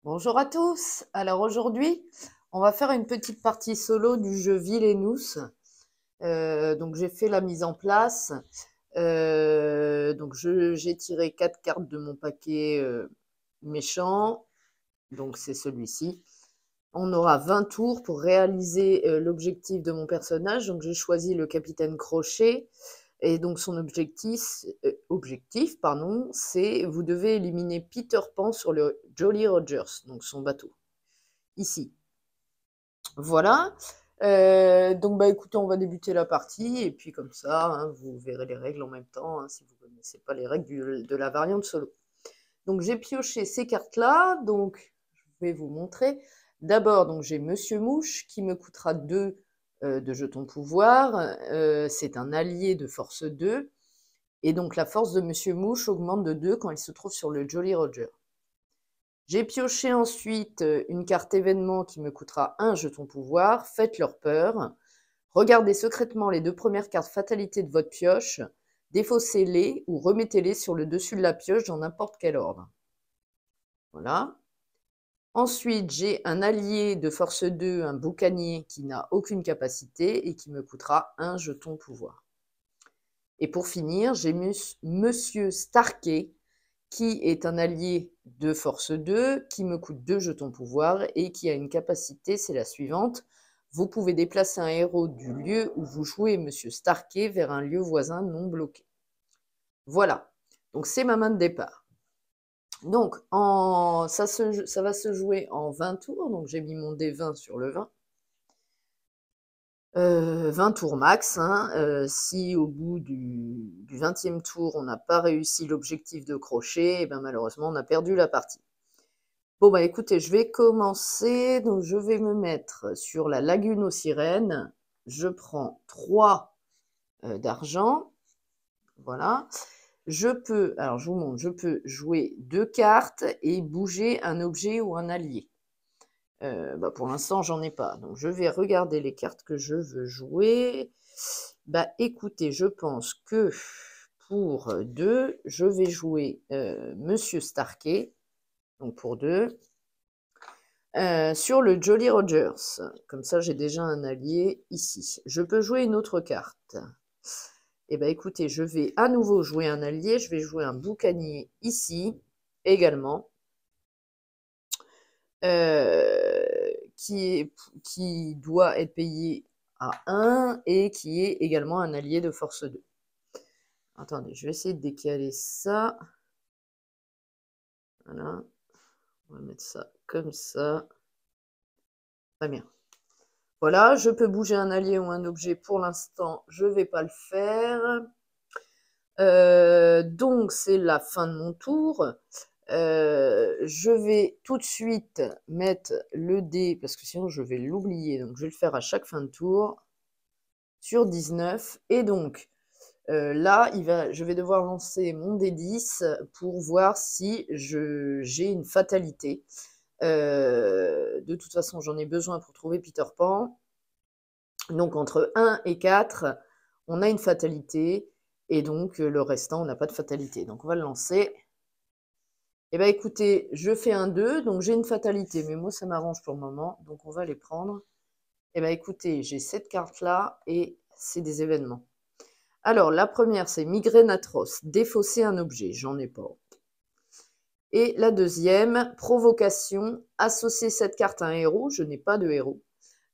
Bonjour à tous. Alors aujourd'hui, on va faire une petite partie solo du jeu Villainous. Donc j'ai fait la mise en place. Donc j'ai tiré 4 cartes de mon paquet méchant. Donc c'est celui-ci. On aura 20 tours pour réaliser l'objectif de mon personnage. Donc j'ai choisi le capitaine Crochet. Et donc son objectif, pardon, c'est vous devez éliminer Peter Pan sur le Jolly Rogers, donc son bateau, ici. Voilà. Donc bah écoutez, on va débuter la partie et puis comme ça, hein, vous verrez les règles en même temps, hein, si vous ne connaissez pas les règles de la variante solo. Donc j'ai pioché ces cartes-là, donc je vais vous montrer. D'abord, donc j'ai Monsieur Mouche qui me coûtera 2 de jetons pouvoir. C'est un allié de force 2. Et donc la force de Monsieur Mouche augmente de 2 quand il se trouve sur le Jolly Roger. J'ai pioché ensuite une carte événement qui me coûtera 1 jeton pouvoir. Faites-leur peur. Regardez secrètement les 2 premières cartes fatalité de votre pioche. Défaussez-les ou remettez-les sur le dessus de la pioche dans n'importe quel ordre. Voilà. Ensuite, j'ai un allié de force 2, un boucanier qui n'a aucune capacité et qui me coûtera 1 jeton pouvoir. Et pour finir, j'ai Monsieur Starkey, qui est un allié de force 2, qui me coûte 2 jetons pouvoir et qui a une capacité, c'est la suivante. Vous pouvez déplacer un héros du lieu où vous jouez Monsieur Starkey vers un lieu voisin non bloqué. Voilà, donc c'est ma main de départ. Donc, ça va se jouer en 20 tours, donc j'ai mis mon D20 sur le 20. 20 tours max, hein. Si au bout du 20e tour, on n'a pas réussi l'objectif de crochet, ben malheureusement, on a perdu la partie. Bon, bah écoutez, je vais commencer. Donc, je vais me mettre sur la lagune aux sirènes. Je prends 3 d'argent. Voilà. Alors je vous montre, je peux jouer 2 cartes et bouger un objet ou un allié. Bah pour l'instant, j'en ai pas. Donc, je vais regarder les cartes que je veux jouer. Bah, écoutez, je pense que pour 2, je vais jouer Monsieur Starkey. Donc, pour 2. Sur le Jolly Rogers. Comme ça, j'ai déjà un allié ici. Je peux jouer une autre carte. Eh bien, écoutez, je vais à nouveau jouer un allié. Je vais jouer un boucanier ici, également. Qui doit être payé à 1 et qui est également un allié de force 2. Attendez, je vais essayer de décaler ça. Voilà. On va mettre ça comme ça. Très bien. Voilà, je peux bouger un allié ou un objet. Pour l'instant, je ne vais pas le faire. Donc, c'est la fin de mon tour. Je vais tout de suite mettre le dé, parce que sinon je vais l'oublier. Donc, je vais le faire à chaque fin de tour sur 19. Et donc, là, je vais devoir lancer mon D10 pour voir si j'ai une fatalité. De toute façon, j'en ai besoin pour trouver Peter Pan. Donc, entre 1 et 4, on a une fatalité. Et donc, le restant, on n'a pas de fatalité. Donc, on va le lancer. Eh bien, écoutez, je fais un 2, donc j'ai une fatalité. Mais moi, ça m'arrange pour le moment. Donc, on va les prendre. Eh bien, écoutez, j'ai cette carte-là et c'est des événements. Alors, la première, c'est migraine atroce, défausser un objet, j'en ai pas. Et la deuxième, provocation, associer cette carte à un héros, je n'ai pas de héros.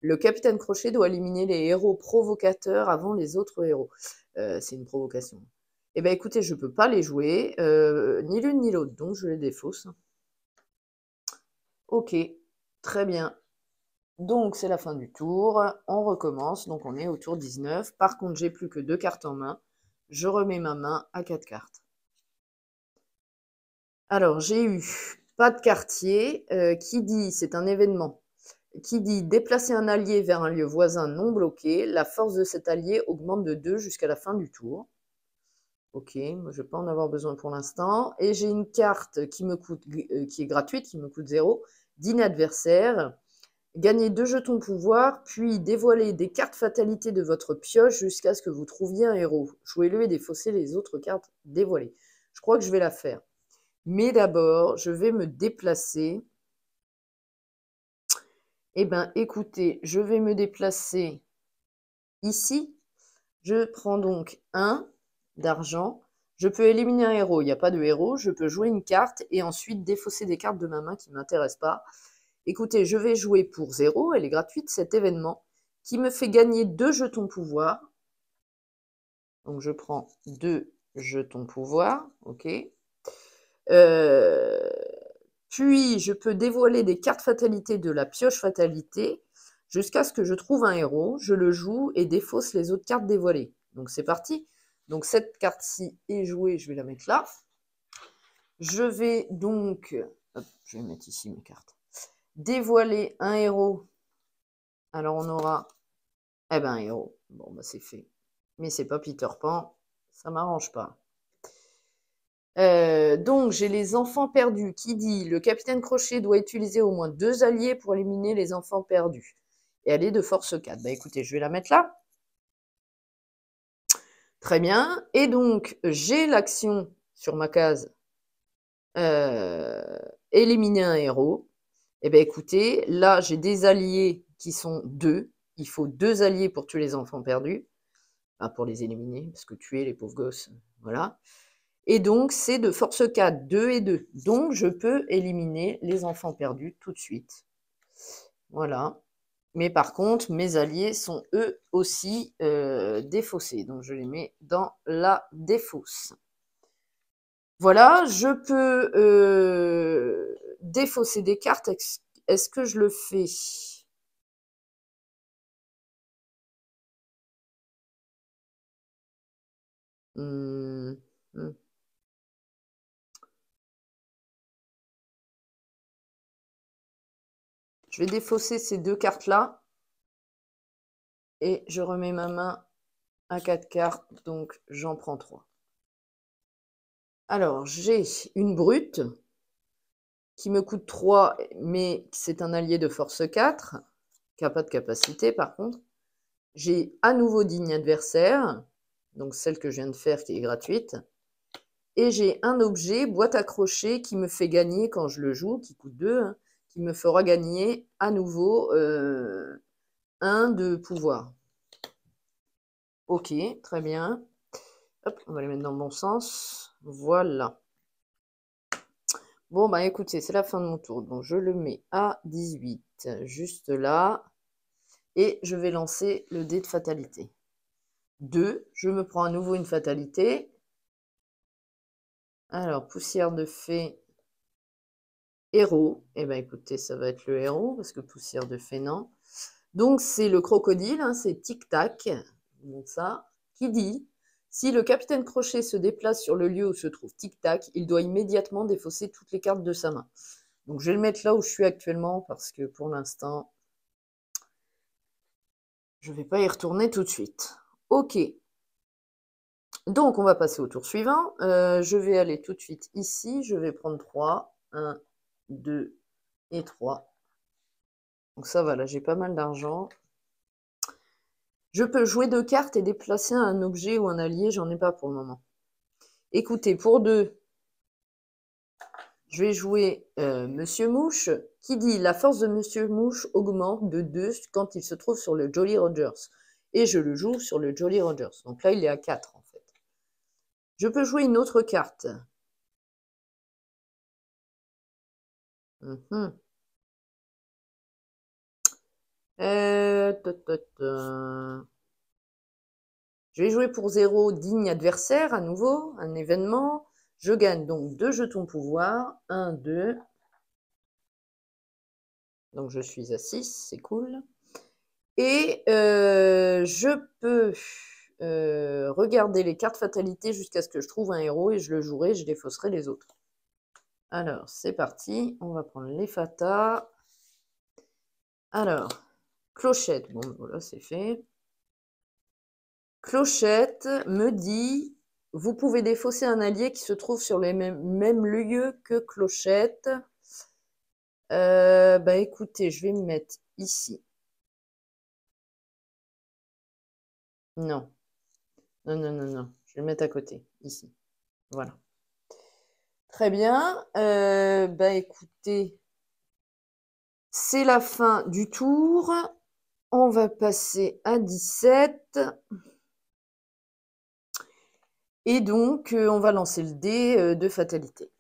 Le capitaine Crochet doit éliminer les héros provocateurs avant les autres héros. C'est une provocation. Eh bien, écoutez, je ne peux pas les jouer, ni l'une ni l'autre, donc je les défausse. Ok, très bien. Donc, c'est la fin du tour. On recommence. Donc, on est au tour 19. Par contre, j'ai plus que 2 cartes en main. Je remets ma main à 4 cartes. Alors, j'ai eu pas de quartier, qui dit, c'est un événement, qui dit déplacer un allié vers un lieu voisin non bloqué. La force de cet allié augmente de 2 jusqu'à la fin du tour. Ok, moi je ne vais pas en avoir besoin pour l'instant. Et j'ai une carte qui est gratuite, qui me coûte 0, d'inadversaire. Gagnez 2 jetons pouvoir, puis dévoilez des cartes fatalité de votre pioche jusqu'à ce que vous trouviez un héros. Jouez-le et défaussez les autres cartes dévoilées. Je crois que je vais la faire. Mais d'abord, je vais me déplacer Eh bien, écoutez, je vais me déplacer ici. Je prends donc 1 d'argent. Je peux éliminer un héros. Il n'y a pas de héros. Je peux jouer une carte et ensuite défausser des cartes de ma main qui ne m'intéressent pas. Écoutez, je vais jouer pour 0. Elle est gratuite, cet événement, qui me fait gagner 2 jetons pouvoir. Donc, je prends 2 jetons pouvoir. OK. Puis, je peux dévoiler des cartes fatalité de la pioche fatalité jusqu'à ce que je trouve un héros. Je le joue et défausse les autres cartes dévoilées. Donc, c'est parti. Donc, cette carte-ci est jouée. Je vais la mettre là. Je vais donc... Hop, je vais mettre ici mes cartes. Dévoiler un héros. Alors, on aura... Eh ben, un héros. Bon, bah, c'est fait. Mais c'est pas Peter Pan. Ça m'arrange pas. Donc, j'ai les enfants perdus qui dit le capitaine Crochet doit utiliser au moins 2 alliés pour éliminer les enfants perdus. Et elle est de force 4. Bah écoutez, je vais la mettre là. Très bien. Et donc, j'ai l'action sur ma case éliminer un héros. Et bien écoutez, là, j'ai des alliés qui sont 2. Il faut 2 alliés pour tuer les enfants perdus. Enfin, pour les éliminer, parce que tuer les pauvres gosses, voilà. Et donc, c'est de force 4, 2 et 2. Donc, je peux éliminer les enfants perdus tout de suite. Voilà. Mais par contre, mes alliés sont eux aussi défaussés. Donc, je les mets dans la défausse. Voilà, je peux défausser des cartes. Est-ce que je le fais? Hmm. Je vais défausser ces 2 cartes-là. Et je remets ma main à 4 cartes, donc j'en prends 3. Alors, j'ai une brute qui me coûte 3, mais c'est un allié de force 4, qui n'a pas de capacité par contre. J'ai à nouveau digne adversaire, donc celle que je viens de faire qui est gratuite. Et j'ai un objet, boîte à crochets, qui me fait gagner quand je le joue, qui coûte 2, hein, qui me fera gagner à nouveau 1 de pouvoir. Ok, très bien. Hop, on va les mettre dans le bon sens. Voilà. Bon, bah écoutez, c'est la fin de mon tour. Donc, je le mets à 18, juste là. Et je vais lancer le dé de fatalité. 2, je me prends à nouveau une fatalité. Alors, poussière de fée, héros. Eh bien, écoutez, ça va être le héros, parce que poussière de fée, non. Donc, c'est le crocodile, hein, c'est tic-tac. Donc, ça, qui dit... Si le capitaine Crochet se déplace sur le lieu où se trouve Tic-Tac, il doit immédiatement défausser toutes les cartes de sa main. Donc, je vais le mettre là où je suis actuellement parce que pour l'instant, je ne vais pas y retourner tout de suite. Ok. Donc, on va passer au tour suivant. Je vais aller tout de suite ici. Je vais prendre 3. 1, 2 et 3. Donc, ça va, là, j'ai pas mal d'argent. Je peux jouer 2 cartes et déplacer un objet ou un allié. J'en ai pas pour le moment. Écoutez, pour 2, je vais jouer Monsieur Mouche, qui dit la force de Monsieur Mouche augmente de 2 quand il se trouve sur le Jolly Rogers. Et je le joue sur le Jolly Rogers. Donc là, il est à 4 en fait. Je peux jouer une autre carte. Je vais jouer pour 0 digne adversaire à nouveau, un événement. Je gagne donc 2 jetons pouvoir. 1, 2. Donc je suis à 6, c'est cool. Et je peux regarder les cartes fatalité jusqu'à ce que je trouve un héros et je le jouerai, je défausserai les autres. Alors, c'est parti. On va prendre les fatas. Alors, clochette. Bon, voilà, c'est fait. Clochette me dit, vous pouvez défausser un allié qui se trouve sur les mêmes lieux que Clochette. Bah écoutez, je vais me mettre ici. Non. Non, non, non, non. Je vais le mettre à côté, ici. Voilà. Très bien. Bah écoutez, C'est la fin du tour. On va passer à 17. Et donc, on va lancer le dé de fatalité.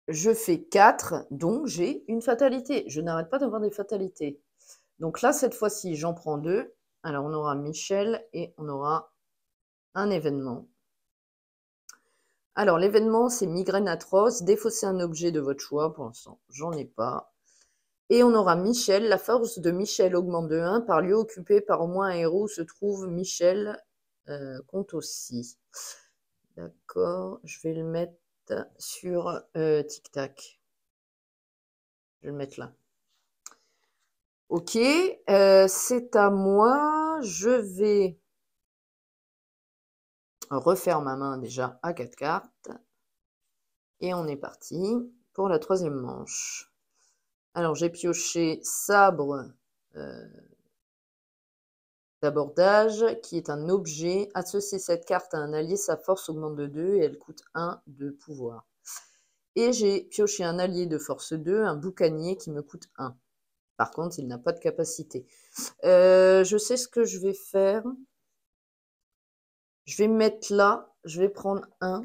Je fais 4, donc j'ai une fatalité. Je n'arrête pas d'avoir des fatalités. Donc là, cette fois-ci, j'en prends 2. Alors, on aura Michel et on aura un événement. Alors, l'événement, c'est migraine atroce, défausser un objet de votre choix. Pour l'instant, j'en ai pas. Et on aura Michel. La force de Michel augmente de 1 par lieu occupé par au moins un héros où se trouve Michel. Compte aussi. D'accord, je vais le mettre sur Tic Tac. Je vais le mettre là. Ok, c'est à moi. Je vais refaire ma main déjà à 4 cartes. Et on est parti pour la troisième manche. Alors, j'ai pioché sabre d'abordage, qui est un objet. Associer cette carte à un allié, sa force augmente de 2 et elle coûte 1 de pouvoir. Et j'ai pioché un allié de force 2, un boucanier qui me coûte 1. Par contre, il n'a pas de capacité. Je sais ce que je vais faire. Je vais me mettre là. Je vais prendre 1.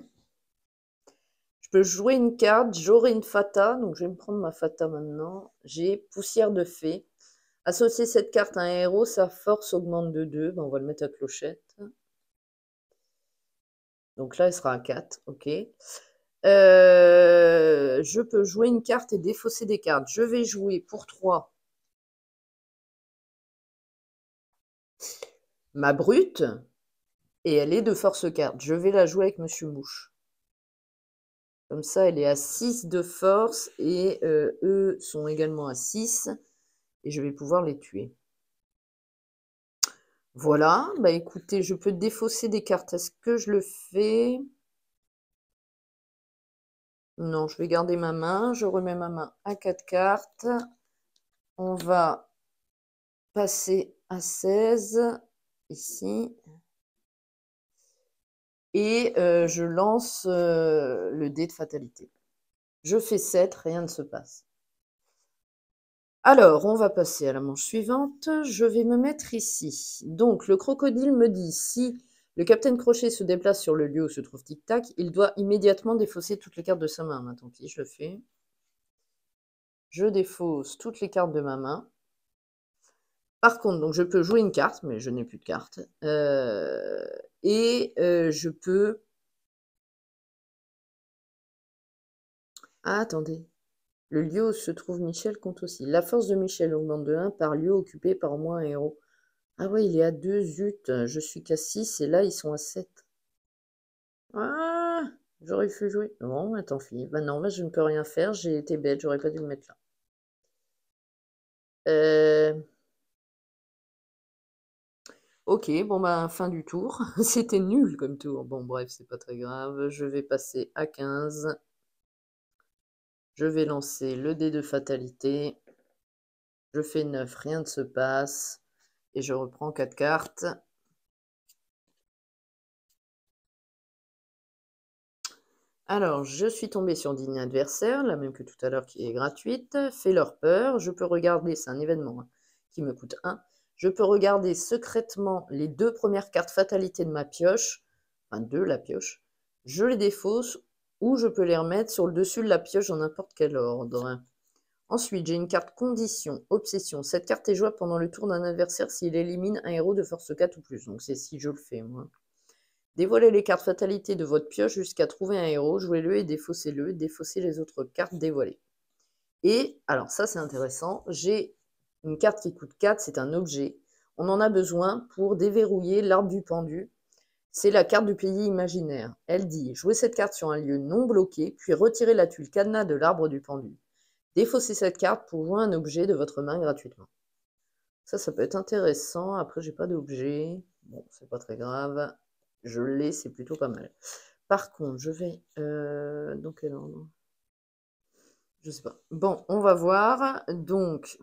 Je peux jouer une carte. J'aurai une fata. Donc, je vais me prendre ma fata maintenant. J'ai poussière de fée. Associer cette carte à un héros, sa force augmente de 2. Ben, on va le mettre à clochette. Donc là, elle sera à 4. Ok. Je peux jouer une carte et défausser des cartes. Je vais jouer pour 3 ma brute. Et elle est de force carte. Je vais la jouer avec Monsieur Mouche. Comme ça, elle est à 6 de force et eux sont également à 6. Et je vais pouvoir les tuer. Voilà. Bah écoutez, je peux défausser des cartes. Est-ce que je le fais? Non, je vais garder ma main. Je remets ma main à 4 cartes. On va passer à 16. Ici. Et je lance le dé de fatalité. Je fais 7, rien ne se passe. Alors, on va passer à la manche suivante. Je vais me mettre ici. Donc, le crocodile me dit, si le capitaine Crochet se déplace sur le lieu où se trouve Tic Tac, il doit immédiatement défausser toutes les cartes de sa main. Ben, tant pis, je le fais. Je défausse toutes les cartes de ma main. Par contre, donc je peux jouer une carte, mais je n'ai plus de carte. Je peux... Ah, attendez. Le lieu où se trouve Michel compte aussi. La force de Michel augmente de 1 par lieu occupé par au moins un héros. Ah ouais, il est à 2, zut. Je suis qu'à 6 et là, ils sont à 7. Ah, j'aurais pu jouer. Bon, bah, tant pis. Bah non, bah, je ne peux rien faire. J'ai été bête, j'aurais pas dû le mettre là. Ok, bon bah fin du tour. C'était nul comme tour. Bon bref, c'est pas très grave. Je vais passer à 15. Je vais lancer le dé de fatalité. Je fais 9, rien ne se passe. Et je reprends 4 cartes. Alors, je suis tombée sur Dîner adversaire, la même que tout à l'heure qui est gratuite. Fais leur peur. Je peux regarder, c'est un événement qui me coûte 1. Je peux regarder secrètement les 2 premières cartes fatalité de ma pioche. Enfin, de la pioche. Je les défausse ou je peux les remettre sur le dessus de la pioche dans n'importe quel ordre. Ensuite, j'ai une carte condition, obsession. Cette carte est jouable pendant le tour d'un adversaire s'il élimine un héros de force 4 ou plus. Donc c'est si je le fais, moi. Dévoilez les cartes fatalité de votre pioche jusqu'à trouver un héros, jouez-le et défaussez-le, défaussez les autres cartes dévoilées. Et, alors ça c'est intéressant, j'ai une carte qui coûte 4, c'est un objet. On en a besoin pour déverrouiller l'arbre du pendu. C'est la carte du pays imaginaire. Elle dit, jouez cette carte sur un lieu non bloqué, puis retirez la tuile cadenas de l'arbre du pendu. Défaussez cette carte pour jouer un objet de votre main gratuitement. Ça peut être intéressant. Après, j'ai pas d'objet. Bon, c'est pas très grave. Je l'ai, c'est plutôt pas mal. Par contre, je vais... dans quel ordre? Je sais pas. Bon, on va voir. Donc,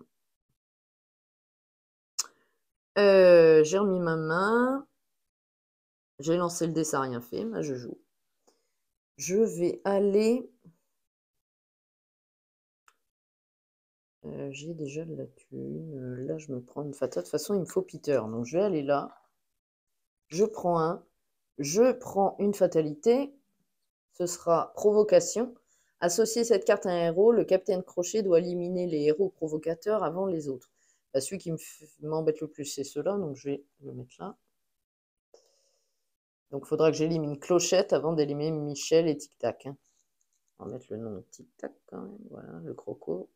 j'ai remis ma main. J'ai lancé le dé, ça n'a rien fait. Mais je joue. Je vais aller... J'ai déjà de la thune. Là, je me prends une fata. De toute façon, il me faut Peter. Donc, je vais aller là. Je prends un. Je prends une fatalité. Ce sera provocation. Associer cette carte à un héros, le capitaine Crochet doit éliminer les héros provocateurs avant les autres. Bah, celui qui m'embête le plus, c'est ceux-là. Donc, je vais le mettre là. Donc, il faudra que j'élimine Clochette avant d'éliminer Michel et Tic Tac. Hein. On va mettre le nom de Tic Tac quand même. Voilà, le croco.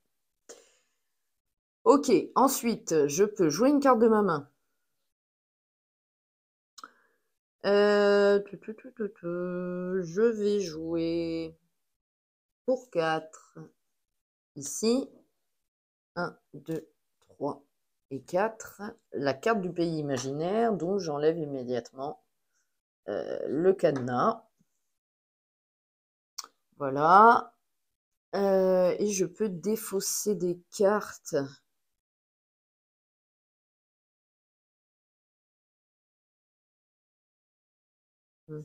Ok, ensuite, je peux jouer une carte de ma main. Je vais jouer pour 4. Ici, 1, 2, 3 et 4. La carte du pays imaginaire, dont j'enlève immédiatement le cadenas. Voilà. Et je peux défausser des cartes. Je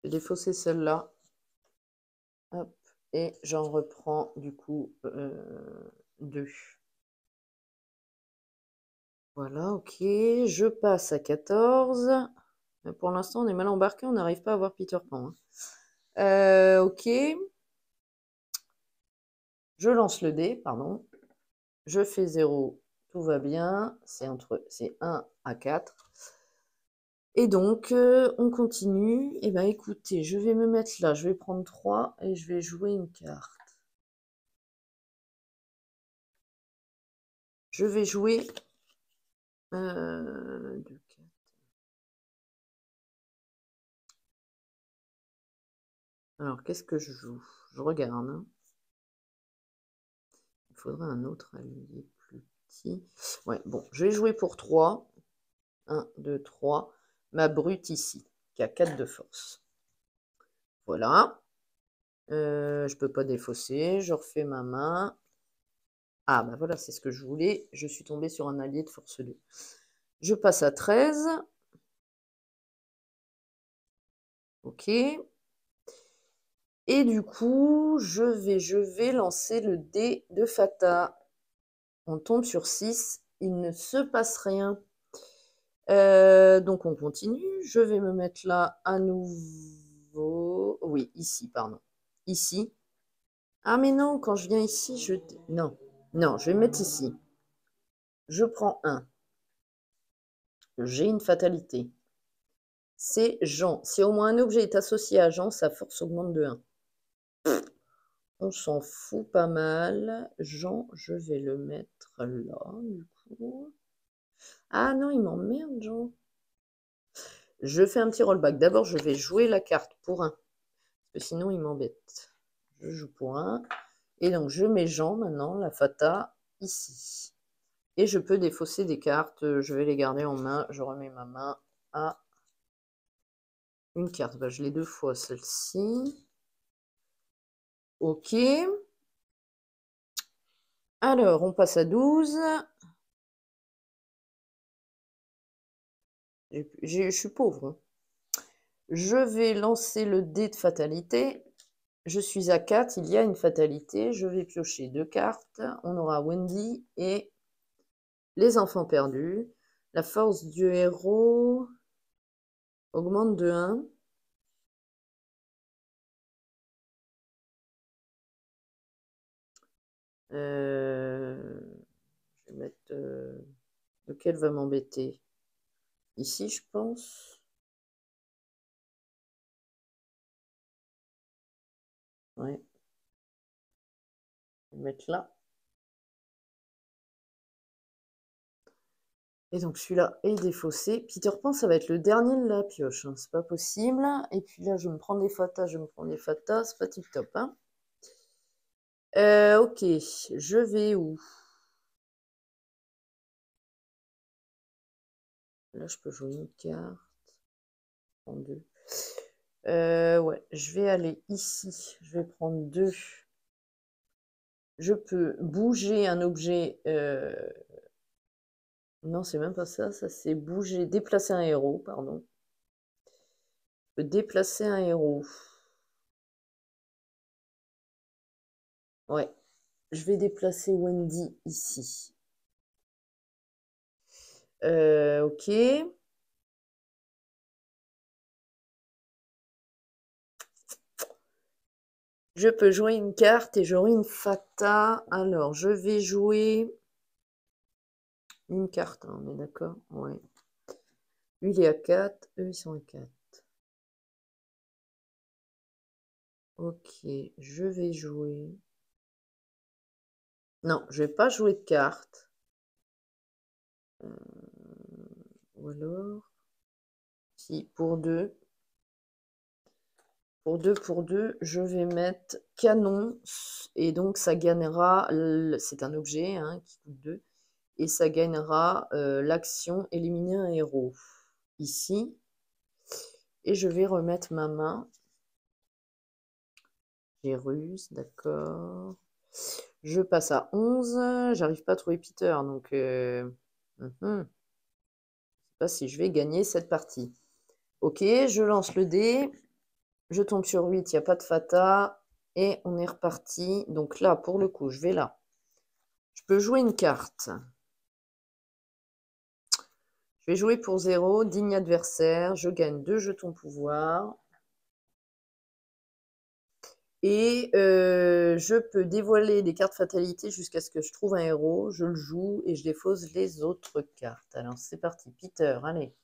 vais défausser celle-là. Hop. Et j'en reprends du coup 2. Voilà, ok. Je passe à 14. Mais pour l'instant, on est mal embarqué. On n'arrive pas à voir Peter Pan. Hein. Ok. Je lance le dé, pardon. Je fais 0. Tout va bien. C'est 1 à 4. Et donc, on continue. Eh bien, écoutez, je vais me mettre là. Je vais prendre 3 et je vais jouer une carte. Je vais jouer 2, 4. Alors, qu'est-ce que je joue? Je regarde. Hein. Il faudrait un autre allié plus petit. Ouais, bon, je vais jouer pour 3. 1, 2, 3. Ma brute ici, qui a 4 de force. Voilà. Je peux pas défausser. Je refais ma main. Ah, bah voilà, c'est ce que je voulais. Je suis tombée sur un allié de force 2. Je passe à 13. Ok. Et du coup, je vais lancer le dé de Fata. On tombe sur 6. Il ne se passe rien. Donc on continue. Je vais me mettre là à nouveau. Oui, ici, pardon. Ici. Ah mais non, quand je viens ici, Non, non, je vais me mettre ici. Je prends 1. J'ai une fatalité. C'est Jean. Si au moins un objet est associé à Jean, sa force augmente de 1. On s'en fout pas mal. Jean, je vais le mettre là, du coup. Ah non, il m'emmerde, Jean. Je fais un petit rollback. D'abord, je vais jouer la carte pour 1. Parce que sinon, il m'embête. Je joue pour 1. Et donc, je mets Jean maintenant, la fata, ici. Et je peux défausser des cartes. Je vais les garder en main. Je remets ma main à une carte. Bah, je l'ai 2 fois, celle-ci. Ok. Alors, on passe à 12. Je suis pauvre. Hein. Je vais lancer le dé de fatalité. Je suis à 4, il y a une fatalité. Je vais piocher 2 cartes. On aura Wendy et les enfants perdus. La force du héros augmente de 1. Je vais mettre... lequel va m'embêter? Ici, je pense. Ouais. Je vais mettre là. Et donc celui-là est défaussé. Peter Pan, ça va être le dernier de la pioche. Hein. C'est pas possible. Et puis là, je me prends des fatas, C'est pas tip top. Hein. Ok, je vais où? Là, je peux jouer une carte. En 2. Ouais, je vais aller ici. Je vais prendre 2. Je peux bouger un objet. Non, c'est même pas ça. Ça, c'est bouger. Déplacer un héros, pardon. Je peux déplacer un héros. Ouais. je vais déplacer Wendy ici. Ok. Je peux jouer une carte et j'aurai une Fata. Alors, je vais jouer une carte, hein, on est d'accord? Ouais. Lui, il est à 4, eux, ils sont à 4. Ok, je vais jouer... Non, je vais pas jouer de carte. Ou alors... Si, pour 2. Pour 2, je vais mettre canon. Et donc, ça gagnera... C'est un objet hein, qui coûte 2. Et ça gagnera l'action éliminer un héros. Ici. Et je vais remettre ma main. J'ai Russe, d'accord. Je passe à 11. J'arrive pas à trouver Peter, donc... Je sais pas si je vais gagner cette partie. Ok, je lance le dé. Je tombe sur 8, il n'y a pas de Fata. Et on est reparti. Donc là, pour le coup, je vais là. Je peux jouer une carte. Je vais jouer pour 0, digne adversaire. Je gagne 2 jetons pouvoir. Et je peux dévoiler des cartes fatalité jusqu'à ce que je trouve un héros. Je le joue et je défausse les autres cartes. Alors c'est parti, Peter, allez.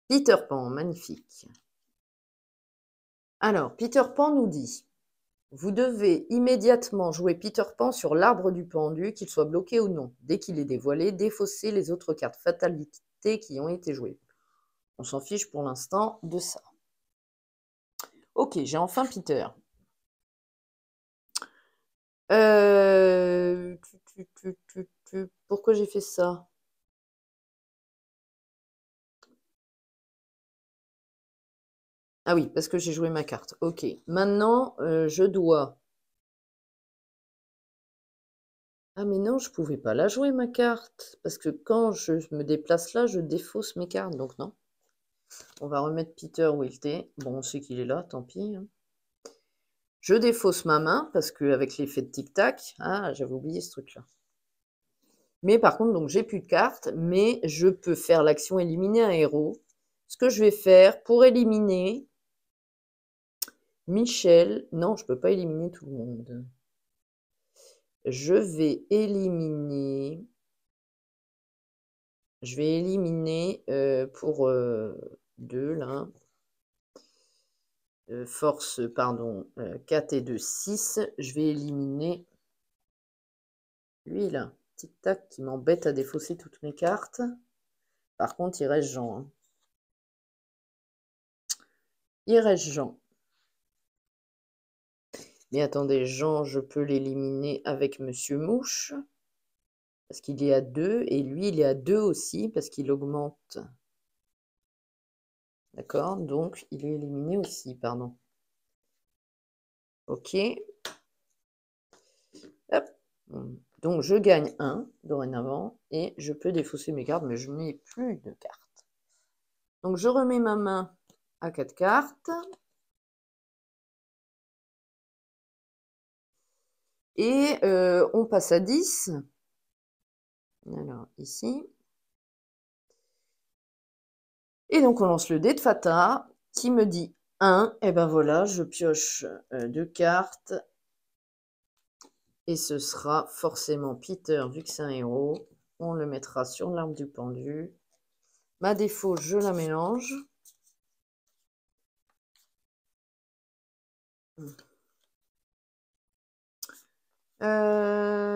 Peter Pan, magnifique. Alors, Peter Pan nous dit, vous devez immédiatement jouer Peter Pan sur l'arbre du pendu, qu'il soit bloqué ou non. Dès qu'il est dévoilé, défausser les autres cartes fatalité qui ont été jouées. On s'en fiche pour l'instant de ça. Ok, j'ai enfin Peter. Pourquoi j'ai fait ça? Ah oui, parce que j'ai joué ma carte. Ok, maintenant, je dois... Ah mais non, je pouvais pas la jouer, ma carte. Parce que quand je me déplace là, je défausse mes cartes, donc non. On va remettre Peter où il était. Bon, on sait qu'il est là, tant pis. Hein. Je défausse ma main, parce qu'avec l'effet de tic-tac... Ah, j'avais oublié ce truc-là. Mais par contre, donc j'ai plus de cartes, mais je peux faire l'action éliminer un héros. Ce que je vais faire pour éliminer Michel... Non, je peux pas éliminer tout le monde. Je vais éliminer... Je vais éliminer pour 2, là. Force, pardon, 4 et 2, 6. Je vais éliminer lui, là. Tic-tac, qui m'embête à défausser toutes mes cartes. Par contre, il reste Jean. Hein. Il reste Jean. Mais attendez, Jean, je peux l'éliminer avec Monsieur Mouche. Parce qu'il est à 2. Et lui, il est à 2 aussi, parce qu'il augmente. D'accord, donc il est éliminé aussi, pardon. Ok. Hop. Donc je gagne 1 dorénavant et je peux défausser mes cartes, mais je n'ai plus de cartes. Donc je remets ma main à 4 cartes. Et on passe à 10. Alors ici. Et donc on lance le dé de Fata qui me dit 1. Et ben voilà, je pioche 2 cartes. Et ce sera forcément Peter, vu que c'est un héros. On le mettra sur l'arbre du pendu. Ma défaut, je la mélange.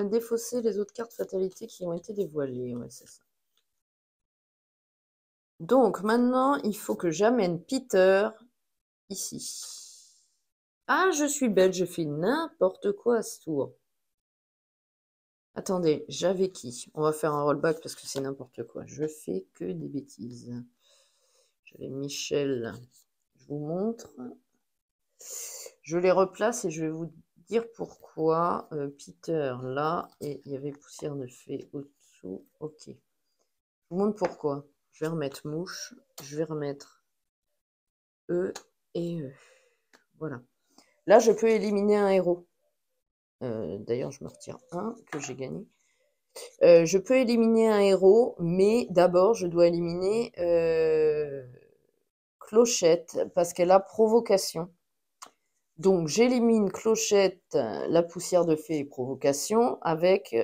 Défausser les autres cartes fatalité qui ont été dévoilées. Ouais, c'est ça. Donc, maintenant, il faut que j'amène Peter ici. Ah, je suis bête, je fais n'importe quoi à ce tour. Attendez, j'avais qui? On va faire un rollback parce que c'est n'importe quoi. Je fais que des bêtises. J'avais Michel. Je vous montre. Je les replace et je vais vous dire pourquoi. Peter, là, et il y avait poussière de fée au-dessous. Ok. Je vous montre pourquoi. Je vais remettre mouche. Je vais remettre E et E. Voilà. Là, je peux éliminer un héros. D'ailleurs, je me retire un que j'ai gagné. Je peux éliminer un héros, mais d'abord, je dois éliminer Clochette parce qu'elle a provocation. Donc, j'élimine Clochette, la poussière de fée et provocation avec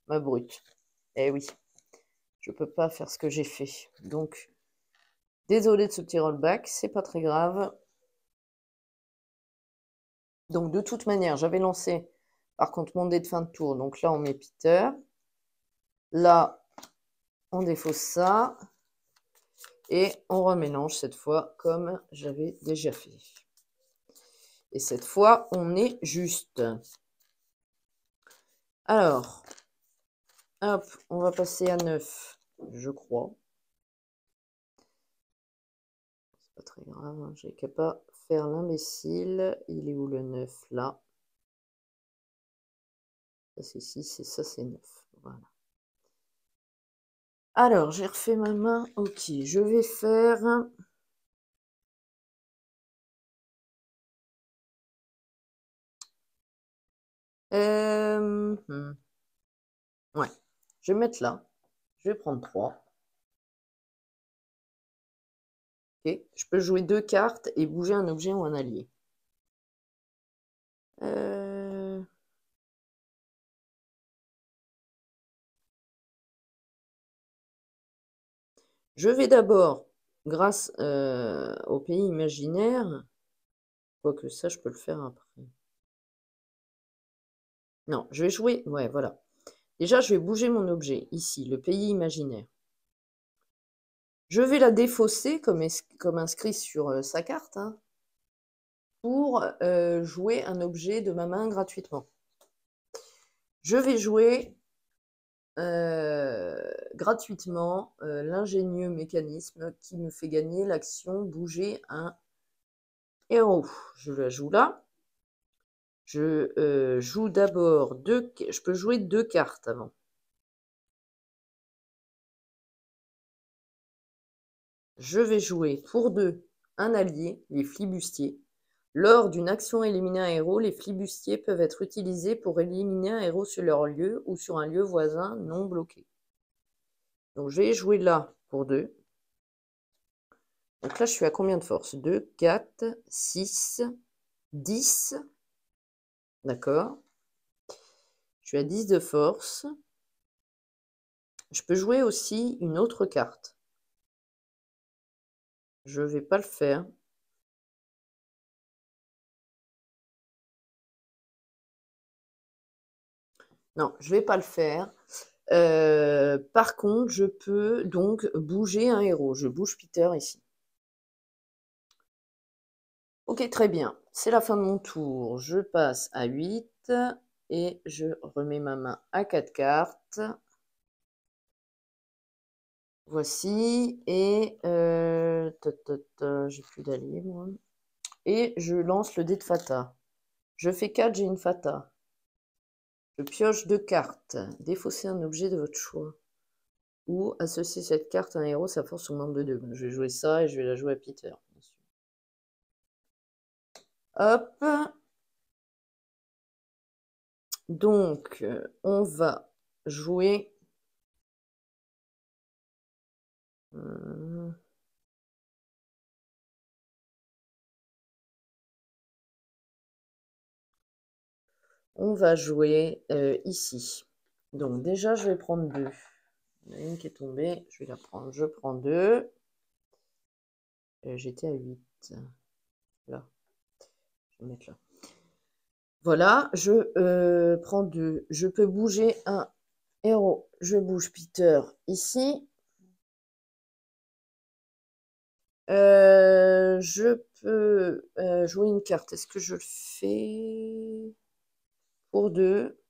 ma brute. Eh oui, je peux pas faire ce que j'ai fait. Donc, désolé de ce petit rollback, c'est pas très grave. Donc, de toute manière, j'avais lancé par contre mon dé de fin de tour. Donc là, on met Peter. Là, on défausse ça. Et on remélange cette fois comme j'avais déjà fait. Et cette fois, on est juste. Alors, hop, on va passer à 9, je crois. C'est pas très grave, hein, j'ai qu'à pas faire l'imbécile. Il est où le 9 là? Ça c'est 6 et ça c'est 9. Voilà. Alors, j'ai refait ma main. Ok, je vais faire... Ouais, je vais mettre là. Je vais prendre 3. Ok, je peux jouer 2 cartes et bouger un objet ou un allié. Je vais d'abord, grâce au pays imaginaire, quoique ça, je peux le faire après. Non, je vais jouer, ouais, voilà. Déjà, je vais bouger mon objet, ici, le pays imaginaire. Je vais la défausser, comme inscrit sur sa carte, hein, pour jouer un objet de ma main gratuitement. Je vais jouer gratuitement l'ingénieux mécanisme qui me fait gagner l'action bouger un héros. Je la joue là. Je joue d'abord je peux jouer 2 cartes avant. Je vais jouer pour 2 un allié, les flibustiers. Lors d'une action éliminer un héros, les flibustiers peuvent être utilisés pour éliminer un héros sur leur lieu ou sur un lieu voisin non bloqué. Donc je vais jouer là pour 2. Donc là, je suis à combien de force? 2, 4, 6, 10. D'accord. Je suis à 10 de force. Je peux jouer aussi une autre carte. Je ne vais pas le faire. Non, je ne vais pas le faire. Par contre, je peux donc bouger un héros. Je bouge Peter ici. Ok, très bien. C'est la fin de mon tour. Je passe à 8 et je remets ma main à 4 cartes. Voici. Et j'ai plus d'alliés, moi. Et je lance le dé de Fata. Je fais 4, j'ai une Fata. Je pioche 2 cartes. Défausser un objet de votre choix. Ou associer cette carte à un héros, sa force augmente de 2. Je vais jouer ça et je vais la jouer à Peter. Bien sûr. Hop. Donc, on va jouer... on va jouer ici. Donc déjà, je vais prendre 2. Il y en a une qui est tombée, je vais la prendre. Je prends 2. J'étais à 8. Là. Je vais mettre là. Voilà, je prends 2. Je peux bouger un héros. Je bouge Peter ici. Je peux jouer une carte. Est-ce que je le fais pour 2?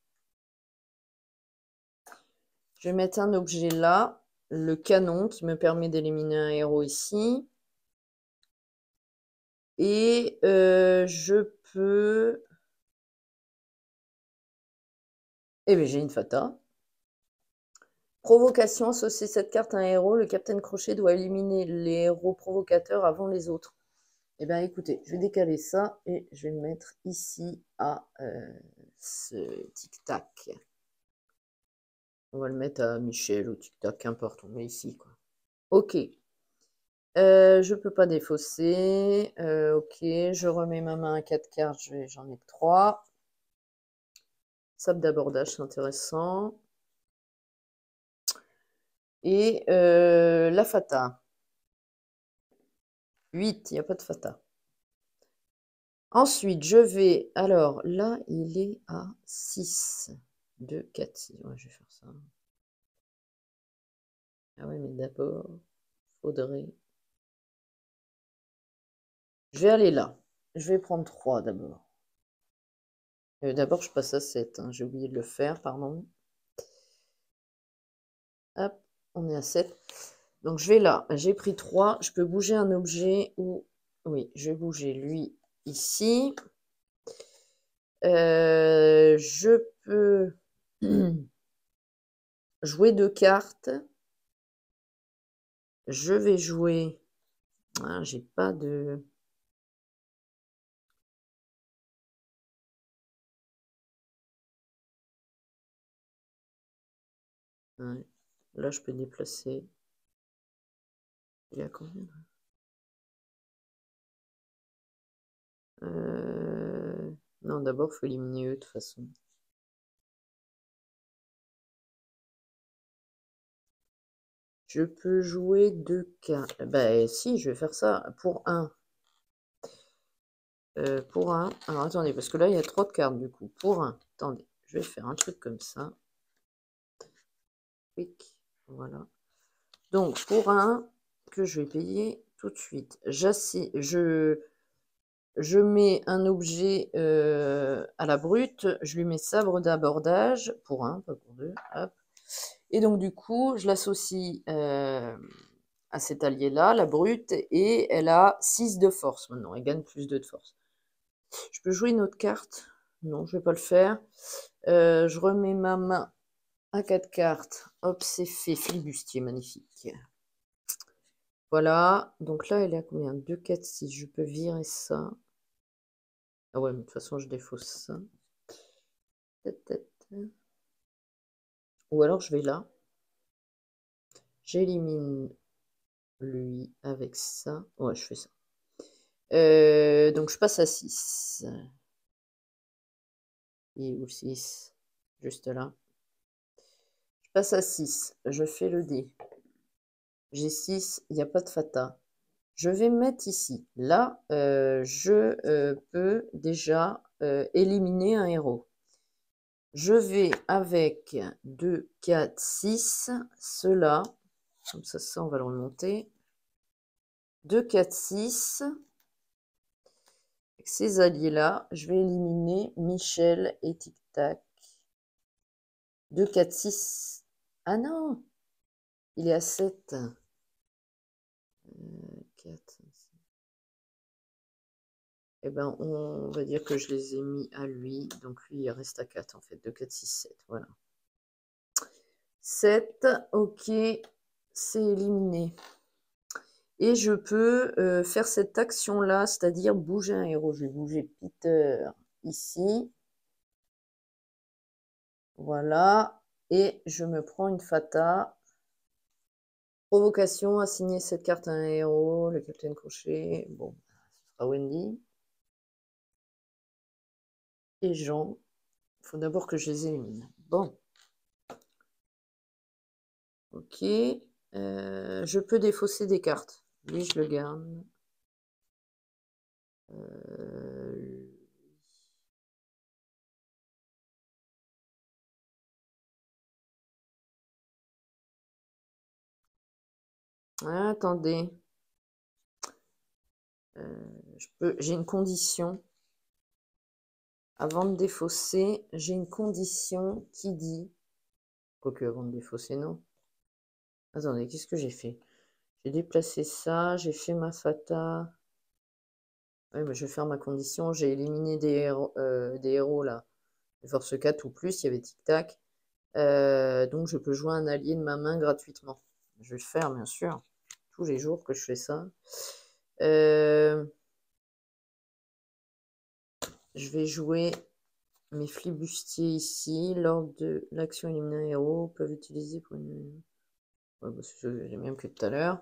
Je vais mettre un objet là. Le canon qui me permet d'éliminer un héros ici. Et je peux... Eh bien, j'ai une Fata. Provocation, associer cette carte à un héros. Le Capitaine Crochet doit éliminer les héros provocateurs avant les autres. Eh bien, écoutez, je vais décaler ça et je vais le mettre ici à ce tic-tac. On va le mettre à Michel ou tic-tac, qu'importe, on met ici, quoi. Ok. Je peux pas défausser. Ok, je remets ma main à 4 cartes, j'en ai que 3. Sable d'abordage, c'est intéressant. Et la fata. 8, il n'y a pas de fata. Ensuite, je vais... Alors, là, il est à 6. 2, 4, 6. Ouais, je vais faire ça. Ah ouais, mais d'abord, faudrait... Je vais aller là. Je vais prendre 3 d'abord. D'abord, je passe à 7. Hein. J'ai oublié de le faire, pardon. Hop, on est à 7. Donc, je vais là. J'ai pris 3. Je peux bouger un objet ou... Oui, je vais bouger lui ici. Je peux jouer 2 cartes. Je vais jouer... Ah, j'ai pas de... Ouais. Là, je peux déplacer. Il y a combien Non, d'abord, il faut éliminer eux de toute façon. Je peux jouer 2 cartes. Bah si, je vais faire ça pour 1. Pour 1. Alors attendez, parce que là, il y a trop de cartes du coup. Pour 1. Attendez, je vais faire un truc comme ça. Quick. Voilà. Donc, pour 1, que je vais payer tout de suite. Je mets un objet à la brute. Je lui mets sabre d'abordage. Pour 1, pas pour 2. Hop. Et donc, du coup, je l'associe à cet allié-là, la brute, et elle a 6 de force maintenant. Elle gagne plus 2 de force. Je peux jouer une autre carte? Non, je ne vais pas le faire. Je remets ma main à 4 cartes. Hop, c'est fait. Flibustier, magnifique. Voilà. Donc là, elle est à combien? 2, 4, 6. Je peux virer ça. Ah ouais, mais de toute façon, je défausse ça. Ou alors, je vais là. J'élimine lui avec ça. Ouais, je fais ça. Donc, je passe à 6. Et où 6? Juste là. Je passe à 6. Je fais le dé. J'ai 6. Il n'y a pas de fata. Je vais me mettre ici. Là, je peux déjà éliminer un héros. Je vais avec 2, 4, 6. Cela. Comme ça, on va le remonter. 2, 4, 6. Avec ces alliés-là, je vais éliminer Michel et Tic Tac. 2, 4, 6. Ah non! Il est à 7. 4. Eh ben, on va dire que je les ai mis à lui. Donc lui, il reste à 4 en fait. 2, 4, 6, 7. Voilà. 7. Ok. C'est éliminé. Et je peux faire cette action-là, c'est-à-dire bouger un héros. Je vais bouger Peter ici. Voilà. Et je me prends une fata. Provocation, assigner cette carte à un héros. Le Capitaine Crochet. Bon, ce sera Wendy. Et Jean. Il faut d'abord que je les élimine. Bon. Ok. Je peux défausser des cartes. Lui, je le garde. Attendez. J'ai une condition. Avant de défausser, j'ai une condition qui dit... Quoique avant de défausser, non. Attendez, qu'est-ce que j'ai fait? J'ai déplacé ça, j'ai fait ma fata. Oui, mais je vais faire ma condition. J'ai éliminé des héros là. De force 4 ou plus, il y avait tic-tac. Donc je peux jouer un allié de ma main gratuitement. Je vais le faire, bien sûr. Tous les jours que je fais ça. je vais jouer mes flibustiers ici. Lors de l'action éliminer un héros, peuvent utiliser pour une... Ouais, bah, c'est les mêmes que tout à l'heure.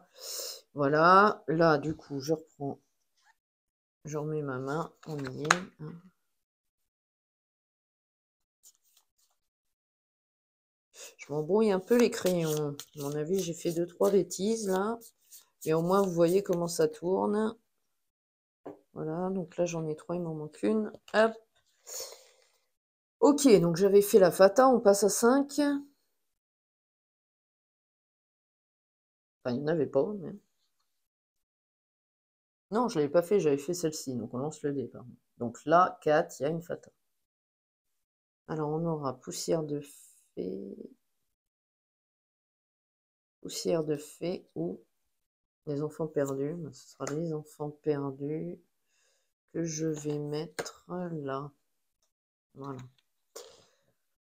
Voilà. Là, du coup, je reprends. Je remets ma main. On y est. Hein. Je m'embrouille un peu les crayons. À mon avis, j'ai fait 2-3 bêtises là. Et au moins, vous voyez comment ça tourne. Voilà, donc là, j'en ai 3, il m'en manque une. Hop. Ok, donc j'avais fait la fata, on passe à 5. Enfin, il n'y en avait pas, mais... Non, je ne l'avais pas fait, j'avais fait celle-ci. Donc on lance le dé, pardon. Donc là, 4, il y a une fata. Alors on aura poussière de fée. Poussière de fée ou les enfants perdus. Ce sera les enfants perdus que je vais mettre là. Voilà.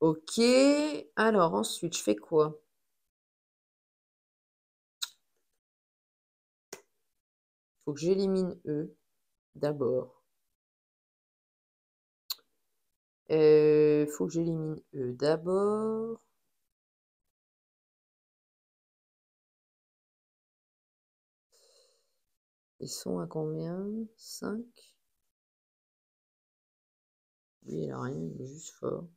Ok. Alors ensuite, je fais quoi? Faut que j'élimine eux d'abord. Faut que j'élimine eux d'abord. Ils sont à combien? 5. Lui, il a rien, il est juste fort.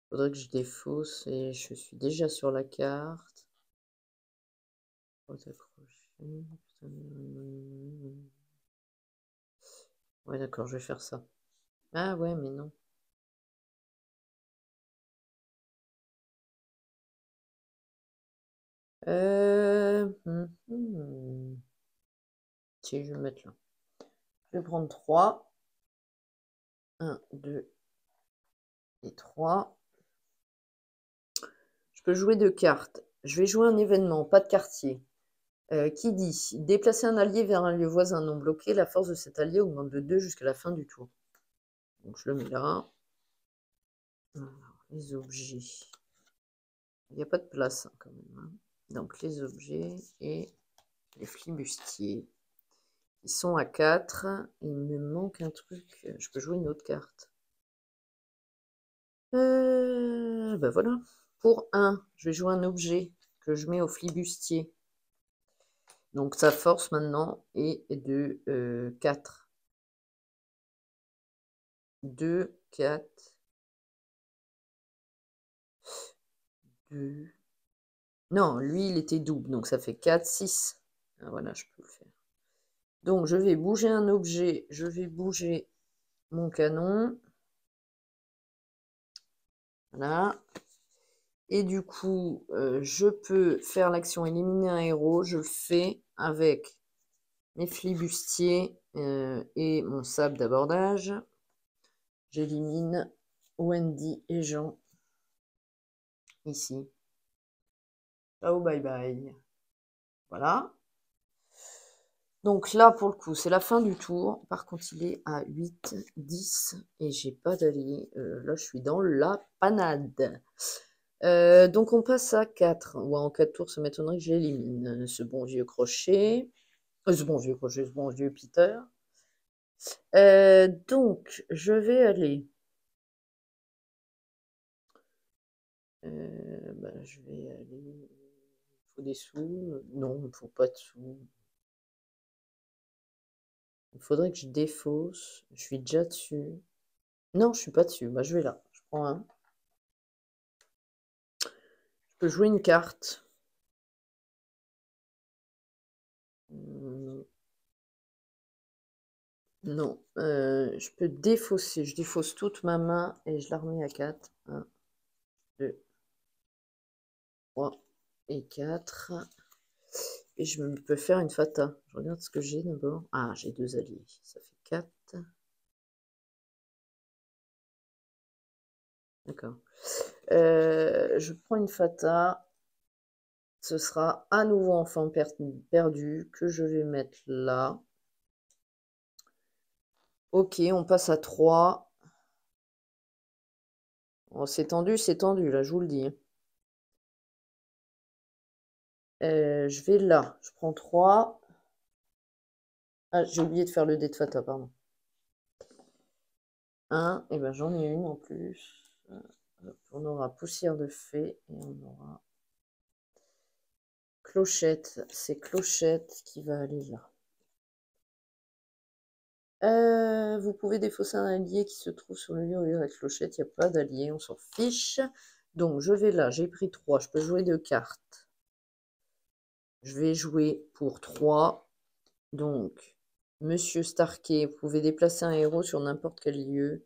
Faudrait que je défausse et je suis déjà sur la carte. Ouais, d'accord, je vais faire ça. Ah ouais, mais non. Si, je vais mettre là. Je vais prendre 3. 1, 2 et 3. Je peux jouer 2 cartes. Je vais jouer un événement, pas de quartier. Qui dit déplacer un allié vers un lieu voisin non bloqué, la force de cet allié augmente de 2 jusqu'à la fin du tour. Donc je le mets là. Alors, les objets. Il n'y a pas de place hein, quand même. Hein. Donc les objets et les flibustiers. Ils sont à 4. Il me manque un truc. Je peux jouer une autre carte. Ben voilà. Pour 1, je vais jouer un objet que je mets au flibustier. Donc sa force maintenant est de 4. 2, 4, 2. Non, lui, il était double, donc ça fait 4, 6. Ah, voilà, je peux le faire. Donc, je vais bouger un objet, je vais bouger mon canon. Voilà. Et du coup, je peux faire l'action éliminer un héros. Je le fais avec mes flibustiers et mon sable d'abordage. J'élimine Wendy et Jean ici. Ciao, bye bye. Voilà. Donc là, pour le coup, c'est la fin du tour. Par contre, il est à 8, 10 et j'ai pas d'allié. Là, je suis dans la panade. Donc, on passe à 4. Ouais, en 4 tours, ça m'étonnerait que je l'élimine. Ce bon vieux crochet. Ce bon vieux crochet, ce bon vieux Peter. Donc, je vais aller... je vais aller... Il faut des sous. Non, il ne faut pas de sous. Il faudrait que je défausse. Je suis déjà dessus. Non, je suis pas dessus. Bah, je vais là. Je prends un. Je peux jouer une carte. Non. Je peux défausser. Je défausse toute ma main et je la remets à 4. 1, 2, 3 et 4. Et je peux faire une fata. Je regarde ce que j'ai d'abord. Ah, j'ai 2 alliés. Ça fait 4. D'accord. Je prends une fata. Ce sera à nouveau enfant perdu que je vais mettre là. Ok, on passe à 3. Oh, c'est tendu, là, je vous le dis. Je vais là. Je prends 3. Ah, j'ai oublié de faire le dé de fata, pardon. 1, et ben j'en ai une en plus. On aura poussière de fée et on aura clochette. C'est clochette qui va aller là. Vous pouvez défausser un allié qui se trouve sur le lieu où il y a la clochette. Il n'y a pas d'allié, on s'en fiche. Donc je vais là, j'ai pris 3. Je peux jouer 2 cartes. Je vais jouer pour 3. Donc, Monsieur Starkey, vous pouvez déplacer un héros sur n'importe quel lieu.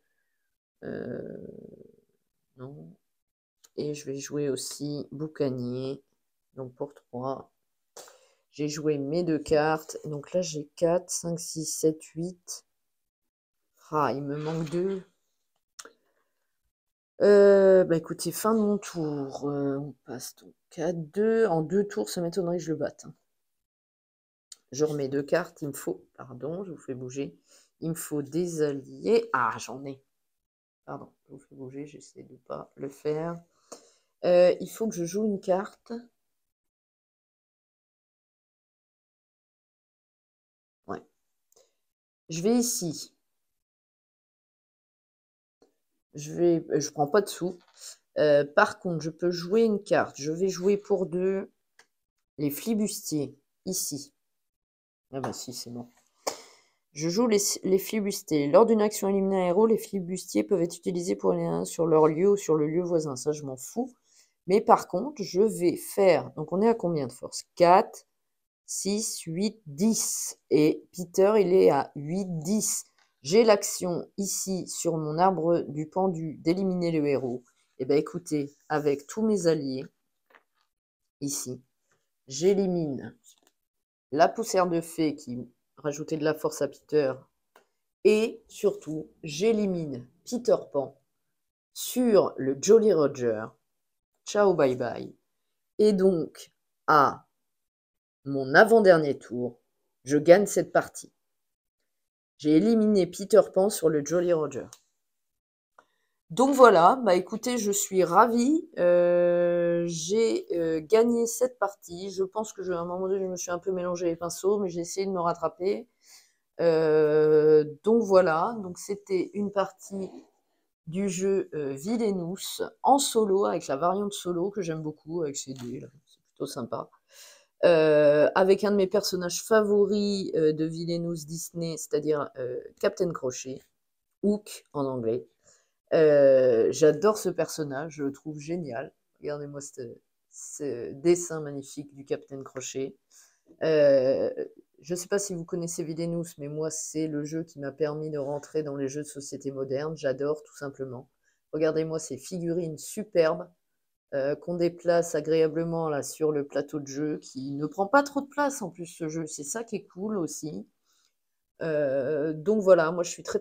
Non. Et je vais jouer aussi Boucanier. Donc pour 3. J'ai joué mes 2 cartes. Donc là, j'ai 4, 5, 6, 7, 8. Ah, il me manque 2. Bah écoutez, fin de mon tour. On passe donc à 2. En 2 tours, ça m'étonnerait que je le batte. Je remets 2 cartes. Il me faut, pardon, je vous fais bouger. Il me faut des alliés. Ah, j'en ai. Pardon, je vous fais bouger, j'essaie de ne pas le faire. Il faut que je joue une carte. Ouais. Je vais ici. Je prends pas de sous. Par contre, je peux jouer une carte. Je vais jouer pour 2 les flibustiers, ici. Ah bah si, c'est bon. Je joue les flibustiers. Lors d'une action éliminée un héros, les flibustiers peuvent être utilisés pour aller sur leur lieu ou sur le lieu voisin. Ça, je m'en fous. Mais par contre, je vais faire... Donc, on est à combien de force? 4, 6, 8, 10. Et Peter, il est à 8, 10. J'ai l'action ici sur mon arbre du pendu d'éliminer le héros. Et bien écoutez, avec tous mes alliés, ici, j'élimine la poussière de fée qui rajoutait de la force à Peter. Et surtout, j'élimine Peter Pan sur le Jolly Roger. Ciao, bye bye. Et donc, à mon avant-dernier tour, je gagne cette partie. J'ai éliminé Peter Pan sur le Jolly Roger. Donc voilà, bah écoutez, je suis ravie. J'ai gagné cette partie. Je pense que à un moment donné, je me suis un peu mélangé les pinceaux, mais j'ai essayé de me rattraper. Donc voilà, donc c'était une partie du jeu Villainous en solo, avec la variante solo que j'aime beaucoup, avec ces dés, c'est plutôt sympa. Avec un de mes personnages favoris de Villainous Disney, c'est-à-dire Captain Crochet, Hook en anglais. J'adore ce personnage, je le trouve génial. Regardez-moi ce dessin magnifique du Captain Crochet. Je ne sais pas si vous connaissez Villainous, mais moi, c'est le jeu qui m'a permis de rentrer dans les jeux de société moderne. J'adore, tout simplement. Regardez-moi ces figurines superbes qu'on déplace agréablement là sur le plateau de jeu, qui ne prend pas trop de place en plus, ce jeu. C'est ça qui est cool aussi. Donc voilà, moi je suis très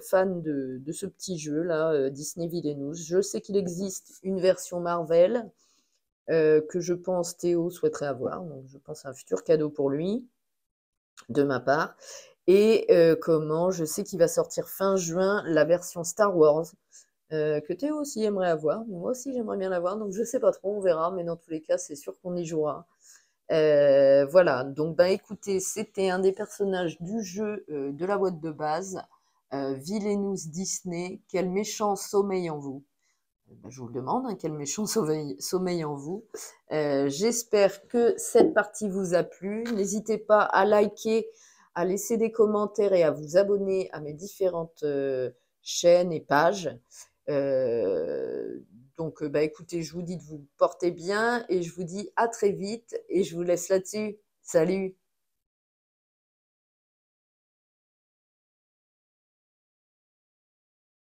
fan de ce petit jeu là, Disney Villainous. Je sais qu'il existe une version Marvel que je pense Théo souhaiterait avoir, donc je pense à un futur cadeau pour lui, de ma part. Et comment je sais qu'il va sortir fin juin la version Star Wars, que Théo aussi aimerait avoir, moi aussi j'aimerais bien l'avoir, donc je sais pas trop, on verra, mais dans tous les cas c'est sûr qu'on y jouera. Voilà, donc bah écoutez, c'était un des personnages du jeu de la boîte de base, Villainous Disney, quel méchant sommeil en vous. Je vous le demande, hein, quel méchant sommeil en vous. J'espère que cette partie vous a plu. N'hésitez pas à liker, à laisser des commentaires et à vous abonner à mes différentes chaînes et pages. Donc, bah, écoutez, je vous dis de vous porter bien et je vous dis à très vite et je vous laisse là-dessus. Salut!